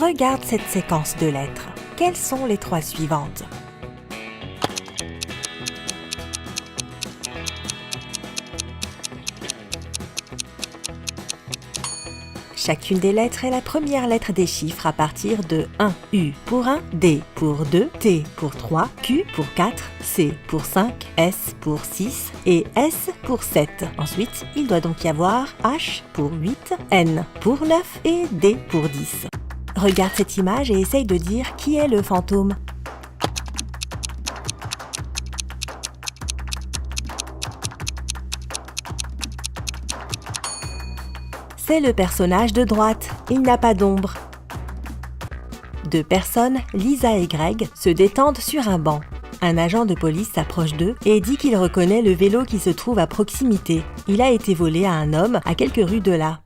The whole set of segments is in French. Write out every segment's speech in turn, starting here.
Regarde cette séquence de lettres. Quelles sont les 3 suivantes? Chacune des lettres est la première lettre des chiffres à partir de 1. U pour 1, D pour 2, T pour 3, Q pour 4, C pour 5, S pour 6 et S pour 7. Ensuite, il doit donc y avoir H pour 8, N pour 9 et D pour 10. Regarde cette image et essaye de dire qui est le fantôme. C'est le personnage de droite, il n'a pas d'ombre. 2 personnes, Lisa et Greg, se détendent sur un banc. Un agent de police s'approche d'eux et dit qu'il reconnaît le vélo qui se trouve à proximité. Il a été volé à un homme à quelques rues de là.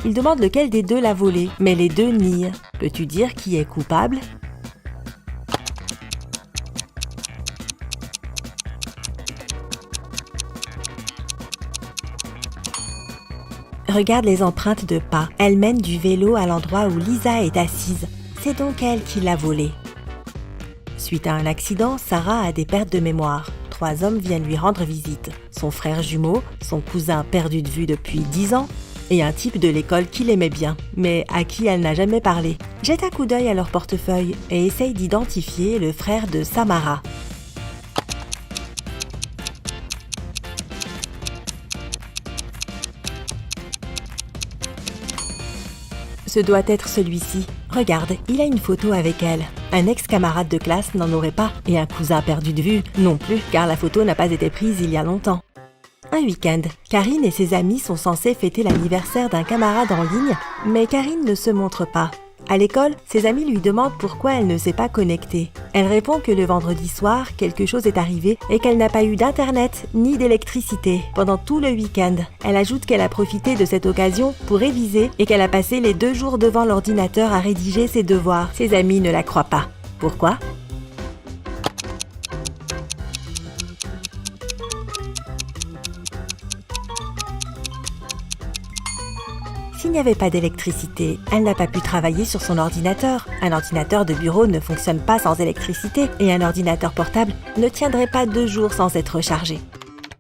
Il demande lequel des deux l'a volé, mais les deux nient. Peux-tu dire qui est coupable ? Regarde les empreintes de pas. Elles mènent du vélo à l'endroit où Lisa est assise. C'est donc elle qui l'a volé. Suite à un accident, Sarah a des pertes de mémoire. 3 hommes viennent lui rendre visite. Son frère jumeau, son cousin perdu de vue depuis 10 ans et un type de l'école qui l'aimait bien, mais à qui elle n'a jamais parlé. Jette un coup d'œil à leur portefeuille et essaye d'identifier le frère de Samara. Ce doit être celui-ci. Regarde, il a une photo avec elle. Un ex-camarade de classe n'en aurait pas, et un cousin perdu de vue non plus, car la photo n'a pas été prise il y a longtemps. Un week-end, Karine et ses amis sont censés fêter l'anniversaire d'un camarade en ligne, mais Karine ne se montre pas. À l'école, ses amis lui demandent pourquoi elle ne s'est pas connectée. Elle répond que le vendredi soir, quelque chose est arrivé et qu'elle n'a pas eu d'internet ni d'électricité pendant tout le week-end. Elle ajoute qu'elle a profité de cette occasion pour réviser et qu'elle a passé les 2 jours devant l'ordinateur à rédiger ses devoirs. Ses amis ne la croient pas. Pourquoi ? S'il n'y avait pas d'électricité, elle n'a pas pu travailler sur son ordinateur. Un ordinateur de bureau ne fonctionne pas sans électricité et un ordinateur portable ne tiendrait pas 2 jours sans être rechargé.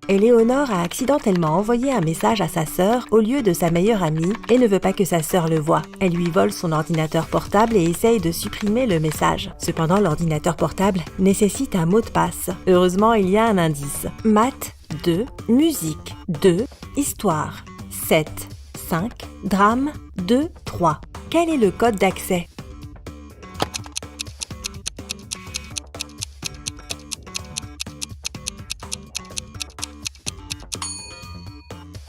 Éléonore a accidentellement envoyé un message à sa sœur au lieu de sa meilleure amie et ne veut pas que sa sœur le voie. Elle lui vole son ordinateur portable et essaye de supprimer le message. Cependant, l'ordinateur portable nécessite un mot de passe. Heureusement, il y a un indice. Maths 2, musique 2, histoire 7. 5, drame 2, 3. Quel est le code d'accès ?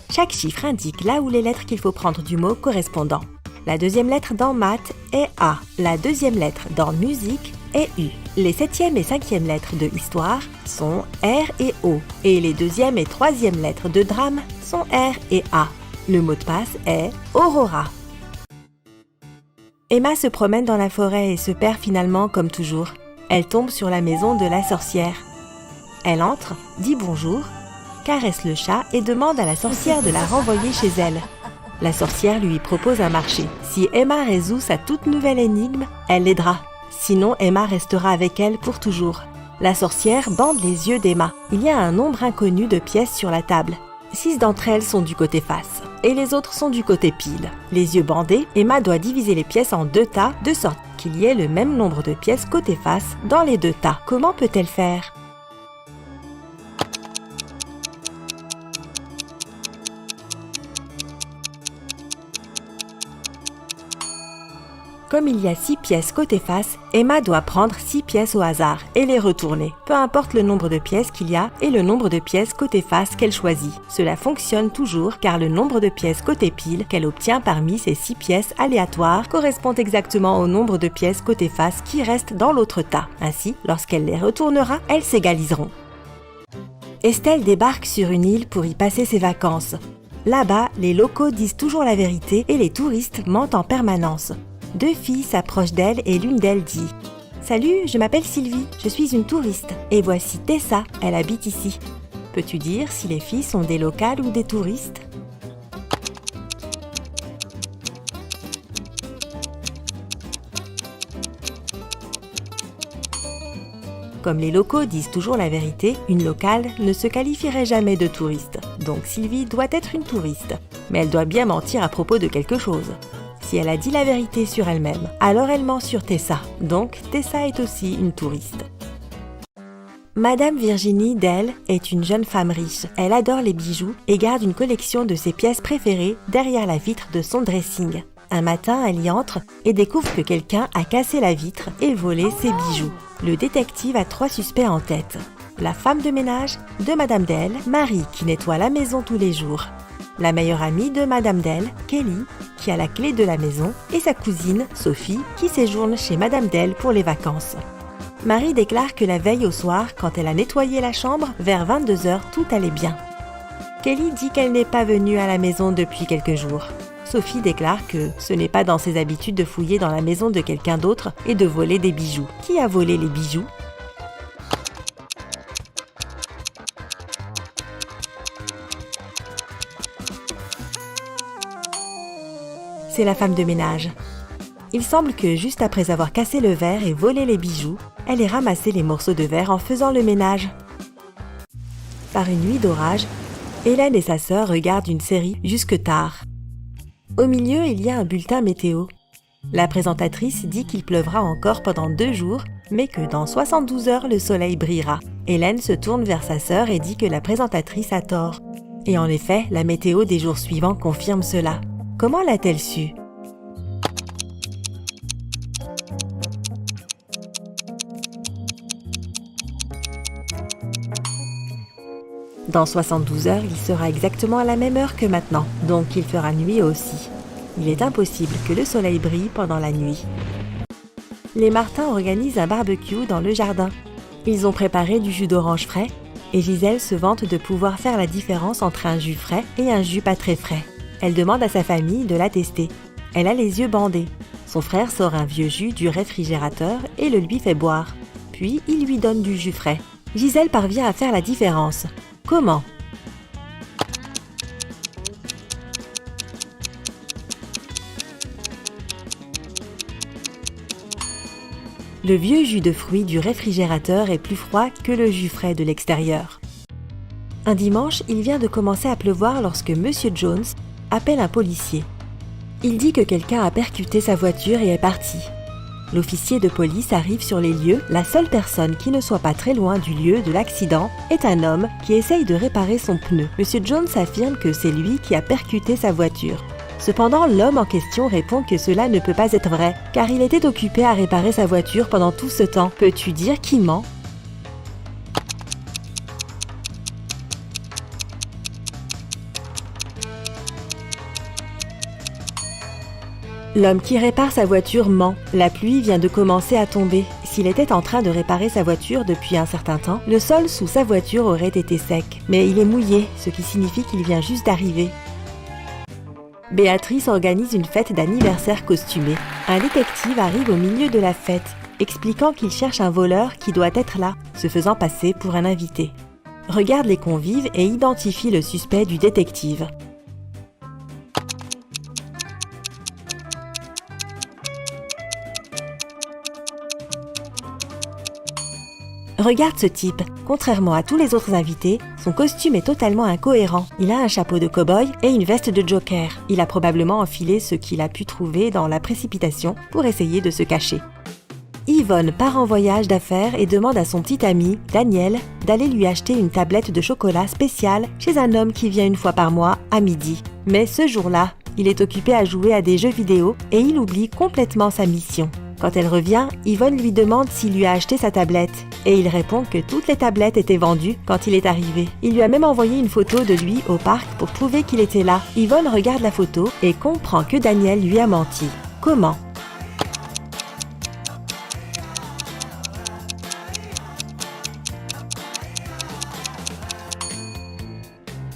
Chaque chiffre indique là où les lettres qu'il faut prendre du mot correspondant. La 2e lettre dans maths est A. La 2e lettre dans musique est U. Les 7e et 5e lettres de histoire sont R et O. Et les 2e et 3e lettres de drame sont R et A. Le mot de passe est Aurora. Emma se promène dans la forêt et se perd finalement comme toujours. Elle tombe sur la maison de la sorcière. Elle entre, dit bonjour, caresse le chat et demande à la sorcière de la renvoyer chez elle. La sorcière lui propose un marché. Si Emma résout sa toute nouvelle énigme, elle l'aidera. Sinon, Emma restera avec elle pour toujours. La sorcière bande les yeux d'Emma. Il y a un nombre inconnu de pièces sur la table. 6 d'entre elles sont du côté face et les autres sont du côté pile. Les yeux bandés, Emma doit diviser les pièces en 2 tas de sorte qu'il y ait le même nombre de pièces côté face dans les 2 tas. Comment peut-elle faire ? Comme il y a 6 pièces côté face, Emma doit prendre 6 pièces au hasard et les retourner, peu importe le nombre de pièces qu'il y a et le nombre de pièces côté face qu'elle choisit. Cela fonctionne toujours car le nombre de pièces côté pile qu'elle obtient parmi ces 6 pièces aléatoires correspond exactement au nombre de pièces côté face qui restent dans l'autre tas. Ainsi, lorsqu'elle les retournera, elles s'égaliseront. Estelle débarque sur une île pour y passer ses vacances. Là-bas, les locaux disent toujours la vérité et les touristes mentent en permanence. 2 filles s'approchent d'elle et l'une d'elles dit « Salut, je m'appelle Sylvie, je suis une touriste. Et voici Tessa, elle habite ici. Peux-tu dire si les filles sont des locales ou des touristes ?» Comme les locaux disent toujours la vérité, une locale ne se qualifierait jamais de touriste. Donc Sylvie doit être une touriste. Mais elle doit bien mentir à propos de quelque chose. Si elle a dit la vérité sur elle-même, alors elle ment sur Tessa. Donc Tessa est aussi une touriste. Madame Virginie Dell est une jeune femme riche. Elle adore les bijoux et garde une collection de ses pièces préférées derrière la vitre de son dressing. Un matin, elle y entre et découvre que quelqu'un a cassé la vitre et volé ses bijoux. Le détective a 3 suspects en tête. La femme de ménage de Madame Dell, Marie, qui nettoie la maison tous les jours. La meilleure amie de Madame Dell, Kelly, qui a la clé de la maison, et sa cousine, Sophie, qui séjourne chez Madame Dell pour les vacances. Marie déclare que la veille au soir, quand elle a nettoyé la chambre, vers 22h, tout allait bien. Kelly dit qu'elle n'est pas venue à la maison depuis quelques jours. Sophie déclare que ce n'est pas dans ses habitudes de fouiller dans la maison de quelqu'un d'autre et de voler des bijoux. Qui a volé les bijoux ? C'est la femme de ménage. Il semble que juste après avoir cassé le verre et volé les bijoux, elle ait ramassé les morceaux de verre en faisant le ménage. Par une nuit d'orage, Hélène et sa sœur regardent une série jusque tard. Au milieu, il y a un bulletin météo. La présentatrice dit qu'il pleuvra encore pendant 2 jours, mais que dans 72 heures, le soleil brillera. Hélène se tourne vers sa sœur et dit que la présentatrice a tort. Et en effet, la météo des jours suivants confirme cela. Comment l'a-t-elle su ? Dans 72 heures, il sera exactement à la même heure que maintenant, donc il fera nuit aussi. Il est impossible que le soleil brille pendant la nuit. Les Martin organisent un barbecue dans le jardin. Ils ont préparé du jus d'orange frais et Gisèle se vante de pouvoir faire la différence entre un jus frais et un jus pas très frais. Elle demande à sa famille de la tester. Elle a les yeux bandés. Son frère sort un vieux jus du réfrigérateur et le lui fait boire. Puis il lui donne du jus frais. Gisèle parvient à faire la différence. Comment ? Le vieux jus de fruits du réfrigérateur est plus froid que le jus frais de l'extérieur. Un dimanche, il vient de commencer à pleuvoir lorsque Monsieur Jones appelle un policier. Il dit que quelqu'un a percuté sa voiture et est parti. L'officier de police arrive sur les lieux. La seule personne qui ne soit pas très loin du lieu de l'accident est un homme qui essaye de réparer son pneu. Monsieur Jones affirme que c'est lui qui a percuté sa voiture. Cependant, l'homme en question répond que cela ne peut pas être vrai, car il était occupé à réparer sa voiture pendant tout ce temps. Peux-tu dire qui ment ? L'homme qui répare sa voiture ment. La pluie vient de commencer à tomber. S'il était en train de réparer sa voiture depuis un certain temps, le sol sous sa voiture aurait été sec. Mais il est mouillé, ce qui signifie qu'il vient juste d'arriver. Béatrice organise une fête d'anniversaire costumée. Un détective arrive au milieu de la fête, expliquant qu'il cherche un voleur qui doit être là, se faisant passer pour un invité. Regarde les convives et identifie le suspect du détective. Regarde ce type. Contrairement à tous les autres invités, son costume est totalement incohérent. Il a un chapeau de cow-boy et une veste de joker. Il a probablement enfilé ce qu'il a pu trouver dans la précipitation pour essayer de se cacher. Yvonne part en voyage d'affaires et demande à son petit ami, Daniel, d'aller lui acheter une tablette de chocolat spéciale chez un homme qui vient une fois par mois à midi. Mais ce jour-là, il est occupé à jouer à des jeux vidéo et il oublie complètement sa mission. Quand elle revient, Yvonne lui demande s'il lui a acheté sa tablette et il répond que toutes les tablettes étaient vendues quand il est arrivé. Il lui a même envoyé une photo de lui au parc pour prouver qu'il était là. Yvonne regarde la photo et comprend que Daniel lui a menti. Comment ?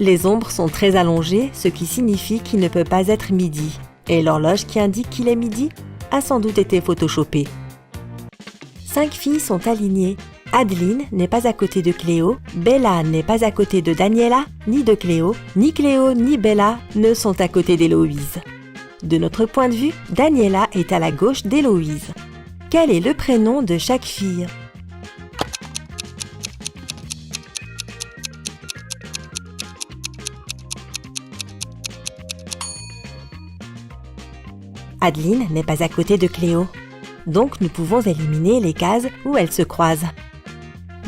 Les ombres sont très allongées, ce qui signifie qu'il ne peut pas être midi. Et l'horloge qui indique qu'il est midi a sans doute été photoshopée. 5 filles sont alignées. Adeline n'est pas à côté de Cléo, Bella n'est pas à côté de Daniela, ni de Cléo, ni Bella ne sont à côté d'Héloïse. De notre point de vue, Daniela est à la gauche d'Héloïse. Quel est le prénom de chaque fille ? Adeline n'est pas à côté de Cléo. Donc nous pouvons éliminer les cases où elles se croisent.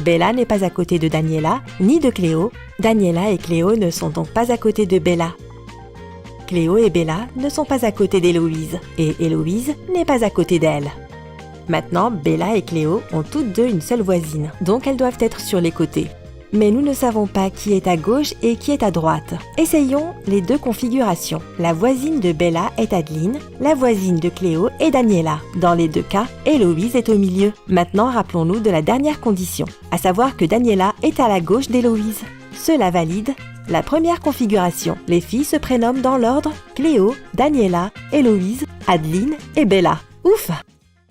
Bella n'est pas à côté de Daniela ni de Cléo. Daniela et Cléo ne sont donc pas à côté de Bella. Cléo et Bella ne sont pas à côté d'Héloïse et Héloïse n'est pas à côté d'elle. Maintenant, Bella et Cléo ont toutes deux une seule voisine, donc elles doivent être sur les côtés. Mais nous ne savons pas qui est à gauche et qui est à droite. Essayons les deux configurations. La voisine de Bella est Adeline, la voisine de Cléo est Daniela. Dans les deux cas, Héloïse est au milieu. Maintenant, rappelons-nous de la dernière condition, à savoir que Daniela est à la gauche d'Héloïse. Cela valide la première configuration. Les filles se prénomment dans l'ordre Cléo, Daniela, Héloïse, Adeline et Bella. Ouf!